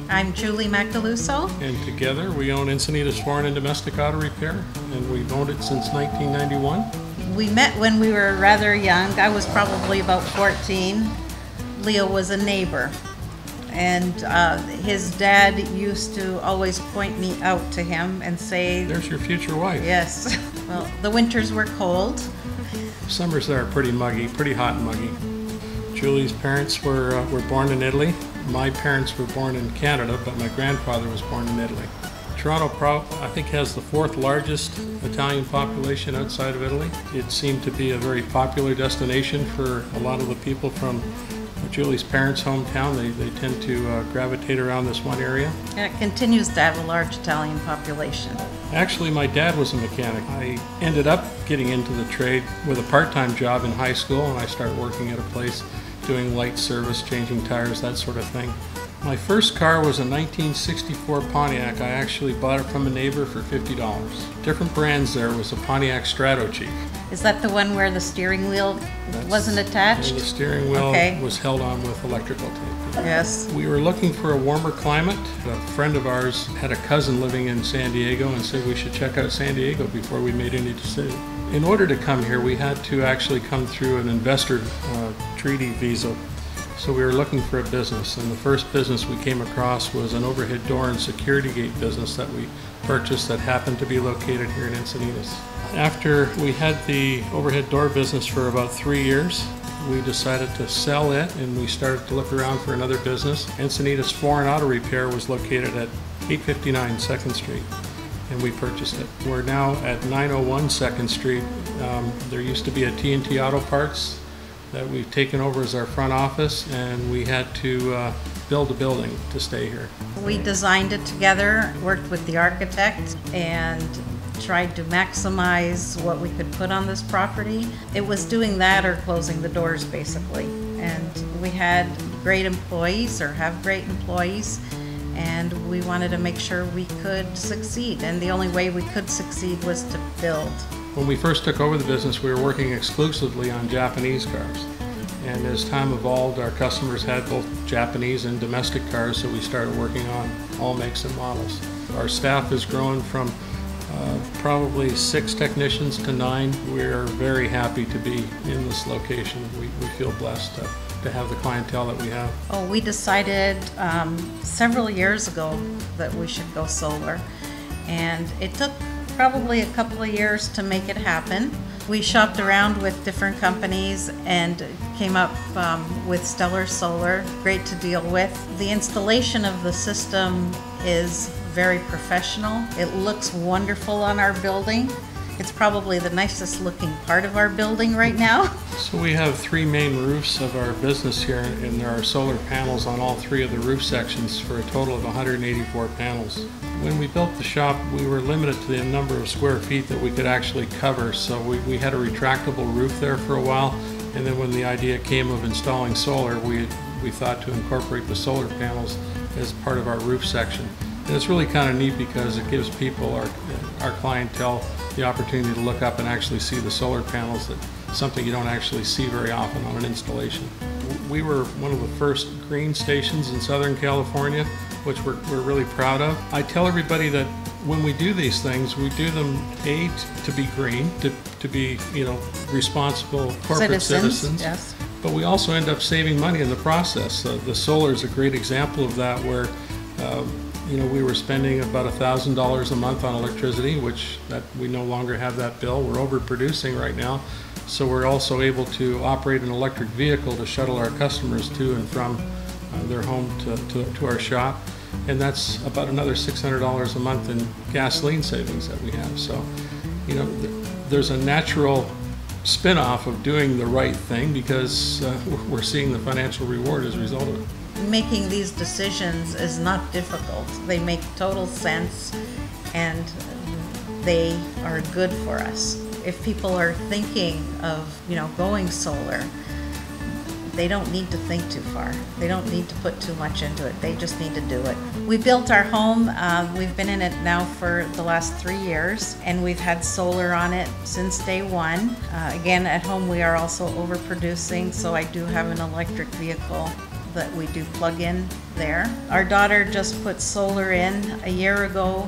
I'm Julie Macaluso. And together we own Encinitas Foreign and Domestic Auto Repair, and we've owned it since 1991. We met when we were rather young. I was probably about 14. Leo was a neighbor, and his dad used to always point me out to him and say, "There's your future wife." Yes. Well, the winters were cold. Summers there are pretty muggy, pretty hot and muggy. Julie's parents were born in Italy. My parents were born in Canada, but my grandfather was born in Italy. Toronto, I think, has the fourth largest Italian population outside of Italy. It seemed to be a very popular destination for a lot of the people from Julie's parents' hometown. They tend to gravitate around this one area. And it continues to have a large Italian population. Actually, my dad was a mechanic. I ended up getting into the trade with a part-time job in high school, and I started working at a place doing light service, changing tires, that sort of thing. My first car was a 1964 Pontiac. I actually bought it from a neighbor for $50. Different brands there was a Pontiac Strato Chief. Is that the one where the steering wheel wasn't attached? The steering wheel was held on with electrical tape. Yes. We were looking for a warmer climate. A friend of ours had a cousin living in San Diego and said we should check out San Diego before we made any decision. In order to come here, we had to actually come through an investor treaty visa. So we were looking for a business, and the first business we came across was an overhead door and security gate business that we purchased that happened to be located here in Encinitas. After we had the overhead door business for about 3 years, we decided to sell it, and we started to look around for another business. Encinitas Foreign Auto Repair was located at 859 2nd Street, and we purchased it. We're now at 901 2nd Street. There used to be a T&T Auto Parts that we've taken over as our front office, and we had to build a building to stay here. We designed it together, worked with the architect, and tried to maximize what we could put on this property. It was doing that or closing the doors, basically. And we had great employees, or have great employees, and we wanted to make sure we could succeed. And the only way we could succeed was to build. When we first took over the business, we were working exclusively on Japanese cars. And as time evolved, our customers had both Japanese and domestic cars, so we started working on all makes and models. Our staff has grown from probably 6 technicians to 9. We're very happy to be in this location. We feel blessed to have the clientele that we have. Oh, we decided several years ago that we should go solar, and it took probably a couple of years to make it happen. We shopped around with different companies and came up with Stellar Solar, great to deal with. The installation of the system is very professional. It looks wonderful on our building. It's probably the nicest looking part of our building right now. So we have 3 main roofs of our business here, and there are solar panels on all 3 of the roof sections for a total of 184 panels. When we built the shop, we were limited to the number of square feet that we could actually cover, so we had a retractable roof there for a while, and then when the idea came of installing solar, we thought to incorporate the solar panels as part of our roof section. And it's really kind of neat because it gives people, our clientele, the opportunity to look up and actually see the solar panels. That's something you don't actually see very often on an installation. We were one of the first green stations in Southern California, which we're really proud of. I tell everybody that when we do these things, we do them to be green, to be responsible corporate citizens. Yes. But we also end up saving money in the process. The solar is a great example of that, where we were spending about $1,000 a month on electricity, which we no longer have that bill. We're overproducing right now, so we're also able to operate an electric vehicle to shuttle our customers to and from their home to our shop, and that's about another $600 a month in gasoline savings that we have. So, there's a natural spin-off of doing the right thing because we're seeing the financial reward as a result of it. Making these decisions is not difficult. They make total sense, and they are good for us. If people are thinking of, going solar, they don't need to think too far. They don't need to put too much into it. They just need to do it. We built our home. We've been in it now for the last 3 years, and we've had solar on it since day one. Again, at home we are also overproducing, so I do have an electric vehicle that we do plug in there. Our daughter just put solar in a year ago.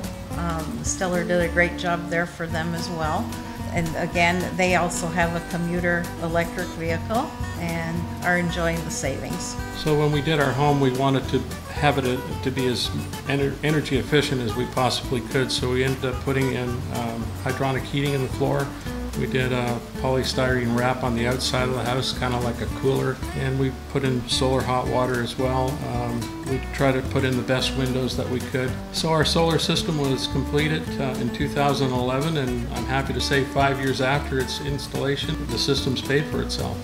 Stellar did a great job there for them as well. And again, they also have a commuter electric vehicle and are enjoying the savings. So when we did our home, we wanted to have it to be as energy efficient as we possibly could. So we ended up putting in hydronic heating in the floor. We did a polystyrene wrap on the outside of the house, kind of like a cooler, and we put in solar hot water as well. We tried to put in the best windows that we could. So our solar system was completed in 2011, and I'm happy to say 5 years after its installation, the system's paid for itself.